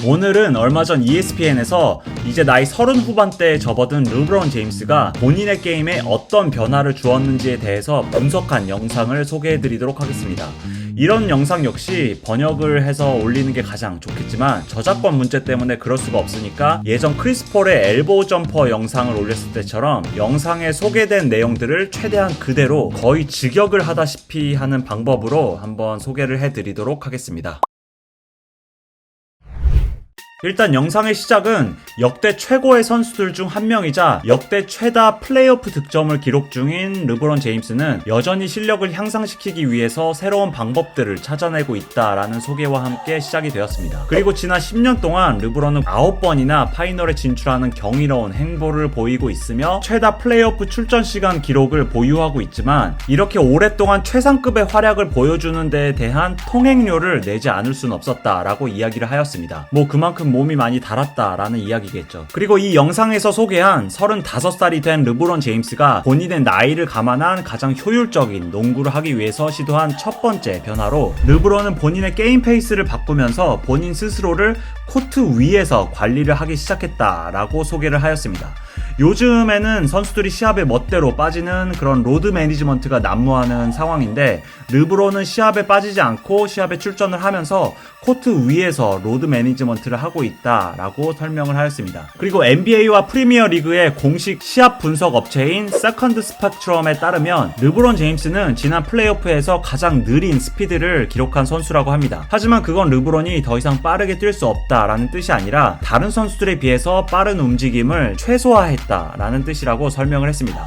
오늘은 얼마 전 ESPN에서 이제 나이 30 후반대에 접어든 르브론 제임스가 본인의 게임에 어떤 변화를 주었는지에 대해서 분석한 영상을 소개해드리도록 하겠습니다. 이런 영상 역시 번역을 해서 올리는 게 가장 좋겠지만 저작권 문제 때문에 그럴 수가 없으니까 예전 크리스 폴의 엘보우 점퍼 영상을 올렸을 때처럼 영상에 소개된 내용들을 최대한 그대로 거의 직역을 하다시피 하는 방법으로 한번 소개를 해드리도록 하겠습니다. 일단 영상의 시작은 역대 최고의 선수들 중 한 명이자 역대 최다 플레이오프 득점을 기록 중인 르브론 제임스는 여전히 실력을 향상시키기 위해서 새로운 방법들을 찾아내고 있다라는 소개와 함께 시작이 되었습니다. 그리고 지난 10년 동안 르브론은 9번이나 파이널에 진출하는 경이로운 행보를 보이고 있으며 최다 플레이오프 출전 시간 기록을 보유하고 있지만 이렇게 오랫동안 최상급의 활약을 보여주는 데에 대한 통행료를 내지 않을 수는 없었다라고 이야기를 하였습니다. 그만큼 몸이 많이 달았다라는 이야기겠죠. 그리고 이 영상에서 소개한 35살이 된 르브론 제임스가 본인의 나이를 감안한 가장 효율적인 농구를 하기 위해서 시도한 첫 번째 변화로 르브론은 본인의 게임 페이스를 바꾸면서 본인 스스로를 코트 위에서 관리를 하기 시작했다라고 소개를 하였습니다. 요즘에는 선수들이 시합에 멋대로 빠지는 그런 로드 매니지먼트가 난무하는 상황인데 르브론은 시합에 빠지지 않고 시합에 출전을 하면서 코트 위에서 로드 매니지먼트를 하고 있다라고 설명을 하였습니다. 그리고 NBA와 프리미어 리그의 공식 시합 분석 업체인 세컨드 스펙트럼에 따르면 르브론 제임스는 지난 플레이오프에서 가장 느린 스피드를 기록한 선수라고 합니다. 하지만 그건 르브론이 더 이상 빠르게 뛸 수 없다라는 뜻이 아니라 다른 선수들에 비해서 빠른 움직임을 최소화했다라는 뜻이라고 설명을 했습니다.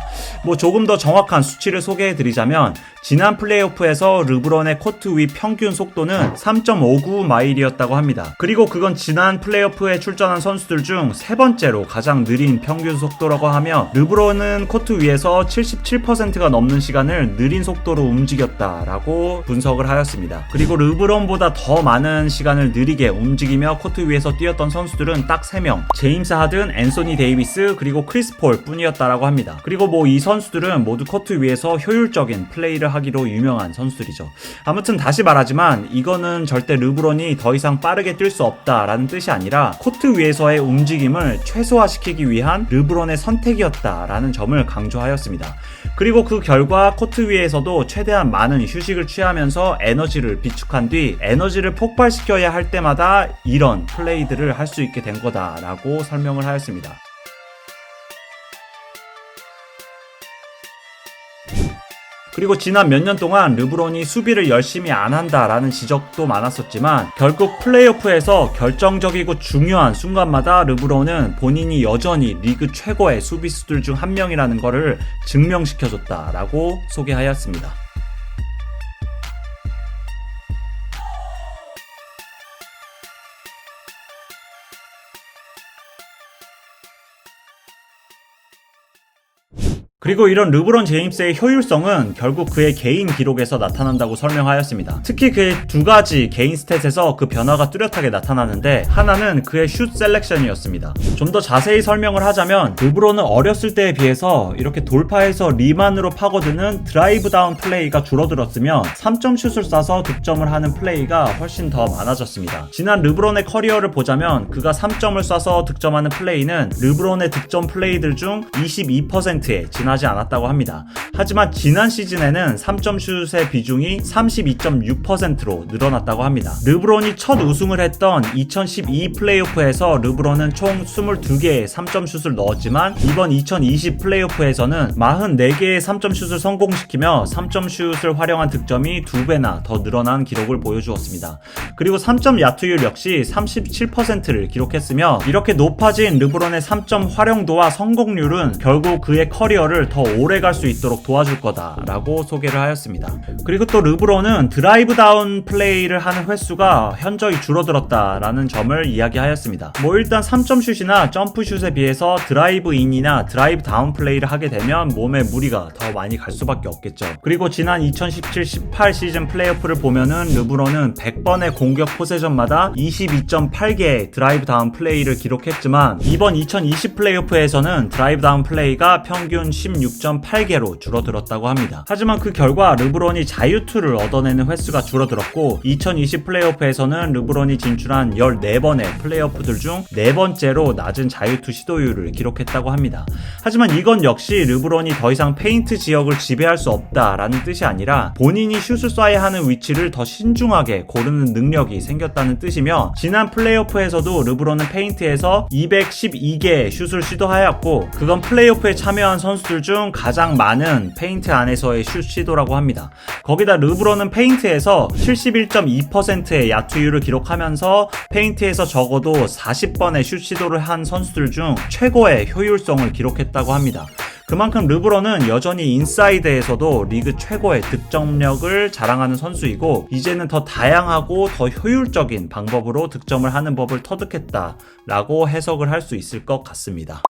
조금 더 정확한 수치를 소개해드리자면 지난 플레이오프에서 르브론의 코트 위 평균 속도는 3.59마일이었다고 합니다. 그리고 그건 지난 플레이오프에 출전한 선수들 중 세 번째로 가장 느린 평균 속도라고 하며 르브론은 코트 위에서 77%가 넘는 시간을 느린 속도로 움직였다라고 분석을 하였습니다. 그리고 르브론보다 더 많은 시간을 느리게 움직이며 코트 위에서 뛰었던 선수들은 딱 3명, 제임스 하든, 앤소니 데이비스, 그리고 크리스 폴 뿐이었다라고 합니다. 그리고 이 선수들은 모두 코트 위에서 효율적인 플레이를 하기로 유명한 선수들이죠. 아무튼 다시 말하지만 이거는 절대 르브론이 더 이상 빠르게 뛸 수 없다라는 뜻이 아니라 코트 위에서의 움직임을 최소화시키기 위한 르브론의 선택이었다라는 점을 강조하였습니다. 그리고 그 결과 코트 위에서도 최대한 많은 휴식을 취하면서 에너지를 비축한 뒤 에너지를 폭발시켜야 할 때마다 이런 플레이들을 할 수 있게 된 거다라고 설명을 하였습니다. 그리고 지난 몇 년 동안 르브론이 수비를 열심히 안 한다라는 지적도 많았었지만 결국 플레이오프에서 결정적이고 중요한 순간마다 르브론은 본인이 여전히 리그 최고의 수비수들 중 한 명이라는 것을 증명시켜줬다라고 소개하였습니다. 그리고 이런 르브론 제임스의 효율성은 결국 그의 개인 기록에서 나타난다고 설명하였습니다. 특히 그의 두 가지 개인 스탯에서 그 변화가 뚜렷하게 나타나는데 하나는 그의 슛 셀렉션이었습니다. 좀 더 자세히 설명을 하자면 르브론은 어렸을 때에 비해서 이렇게 돌파해서 리만으로 파고드는 드라이브 다운 플레이가 줄어들었으며 3점 슛을 쏴서 득점을 하는 플레이가 훨씬 더 많아졌습니다. 지난 르브론의 커리어를 보자면 그가 3점을 쏴서 득점하는 플레이는 르브론의 득점 플레이들 중 22%에 지나지 않았다고 합니다. 하지만 지난 시즌에는 3점 슛의 비중이 32.6%로 늘어났다고 합니다. 르브론이 첫 우승을 했던 2012 플레이오프에서 르브론은 총 22개의 3점 슛을 넣었지만 이번 2020 플레이오프에서는 44개의 3점 슛을 성공시키며 3점 슛을 활용한 득점이 2배나 더 늘어난 기록을 보여주었습니다. 그리고 3점 야투율 역시 37%를 기록했으며 이렇게 높아진 르브론의 3점 활용도와 성공률은 결국 그의 커리어를 더 오래 갈 수 있도록 도와줄 거다라고 소개를 하였습니다. 그리고 또 르브론은 드라이브 다운 플레이를 하는 횟수가 현저히 줄어들었다라는 점을 이야기하였습니다. 일단 3점 슛이나 점프 슛에 비해서 드라이브 인이나 드라이브 다운 플레이를 하게 되면 몸에 무리가 더 많이 갈 수밖에 없겠죠. 그리고 지난 2017-18 시즌 플레이오프를 보면은 르브론은 100번의 공격 포세전마다 22.8개의 드라이브 다운 플레이를 기록했지만 이번 2020 플레이오프에서는 드라이브 다운 플레이가 평균 56.8개로 줄어들었다고 합니다. 하지만 그 결과 르브론이 자유투를 얻어내는 횟수가 줄어들었고 2020 플레이오프에서는 르브론이 진출한 14번의 플레이오프들 중 4번째로 낮은 자유투 시도율을 기록했다고 합니다. 하지만 이건 역시 르브론이 더 이상 페인트 지역을 지배할 수 없다라는 뜻이 아니라 본인이 슛을 쏴야 하는 위치를 더 신중하게 고르는 능력이 생겼다는 뜻이며 지난 플레이오프에서도 르브론은 페인트에서 212개의 슛을 시도하였고 그건 플레이오프에 참여한 선수들 중 가장 많은 페인트 안에서의 슛 시도라고 합니다. 거기다 르브론은 페인트에서 71.2%의 야투율을 기록하면서 페인트에서 적어도 40번의 슛 시도를 한 선수들 중 최고의 효율성을 기록했다고 합니다. 그만큼 르브론은 여전히 인사이드에서도 리그 최고의 득점력을 자랑하는 선수이고 이제는 더 다양하고 더 효율적인 방법으로 득점을 하는 법을 터득했다라고 해석을 할 수 있을 것 같습니다.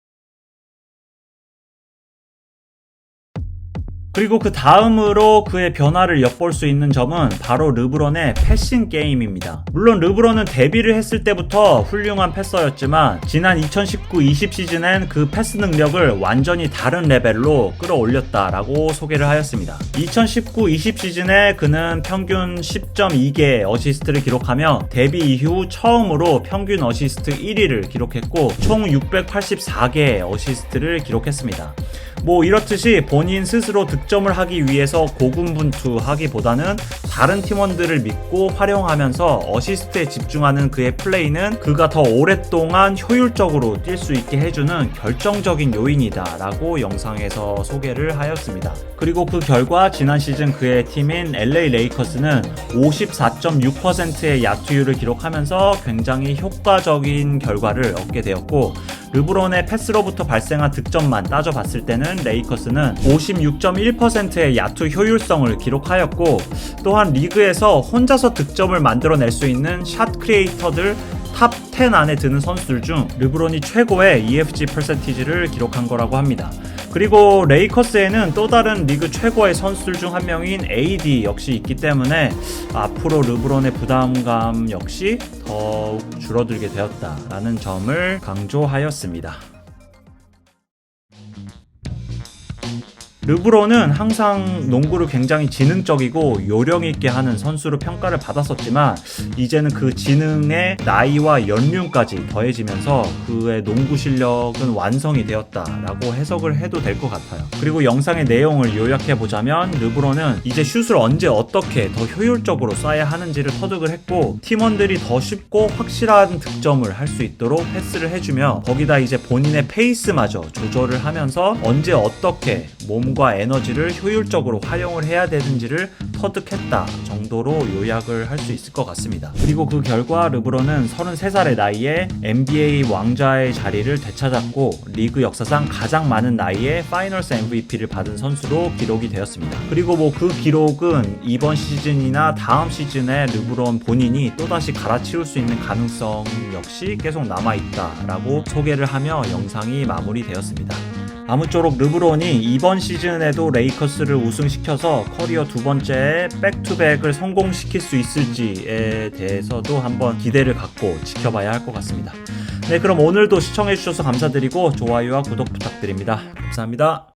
그리고 그 다음으로 그의 변화를 엿볼 수 있는 점은 바로 르브론의 패싱 게임입니다. 물론 르브론은 데뷔를 했을 때부터 훌륭한 패서였지만 지난 2019-20 시즌엔 그 패스 능력을 완전히 다른 레벨로 끌어올렸다라고 소개를 하였습니다. 2019-20 시즌에 그는 평균 10.2개의 어시스트를 기록하며 데뷔 이후 처음으로 평균 어시스트 1위를 기록했고 총 684개의 어시스트를 기록했습니다. 이렇듯이 본인 스스로 득점을 하기 위해서 고군분투하기보다는 다른 팀원들을 믿고 활용하면서 어시스트에 집중하는 그의 플레이는 그가 더 오랫동안 효율적으로 뛸 수 있게 해주는 결정적인 요인이다 라고 영상에서 소개를 하였습니다. 그리고 그 결과 지난 시즌 그의 팀인 LA 레이커스는 54.6%의 야투율을 기록하면서 굉장히 효과적인 결과를 얻게 되었고 르브론의 패스로부터 발생한 득점만 따져봤을 때는 레이커스는 56.1%의 야투 효율성을 기록하였고 또한 리그에서 혼자서 득점을 만들어낼 수 있는 샷 크리에이터들 탑 10 안에 드는 선수들 중 르브론이 최고의 EFG 퍼센티지를 기록한 거라고 합니다. 그리고 레이커스에는 또 다른 리그 최고의 선수들 중 한 명인 AD 역시 있기 때문에 앞으로 르브론의 부담감 역시 더욱 줄어들게 되었다라는 점을 강조하였습니다. 르브론은 항상 농구를 굉장히 지능적이고 요령있게 하는 선수로 평가를 받았었지만 이제는 그 지능에 나이와 연륜까지 더해지면서 그의 농구 실력은 완성이 되었다라고 해석을 해도 될 것 같아요. 그리고 영상의 내용을 요약해보자면 르브론은 이제 슛을 언제 어떻게 더 효율적으로 쏴야 하는지를 터득을 했고 팀원들이 더 쉽고 확실한 득점을 할 수 있도록 패스를 해주며 거기다 이제 본인의 페이스마저 조절을 하면서 언제 어떻게 몸과 에너지를 효율적으로 활용을 해야 되는지를 터득했다 정도로 요약을 할 수 있을 것 같습니다. 그리고 그 결과 르브론은 33살의 나이에 NBA 왕좌의 자리를 되찾았고 리그 역사상 가장 많은 나이에 파이널스 MVP를 받은 선수로 기록이 되었습니다. 그리고 그 기록은 이번 시즌이나 다음 시즌에 르브론 본인이 또다시 갈아치울 수 있는 가능성 역시 계속 남아있다라고 소개를 하며 영상이 마무리되었습니다. 아무쪼록 르브론이 이번 시즌에도 레이커스를 우승시켜서 커리어 두 번째에 백투백을 성공시킬 수 있을지에 대해서도 한번 기대를 갖고 지켜봐야 할 것 같습니다. 네, 그럼 오늘도 시청해주셔서 감사드리고 좋아요와 구독 부탁드립니다. 감사합니다.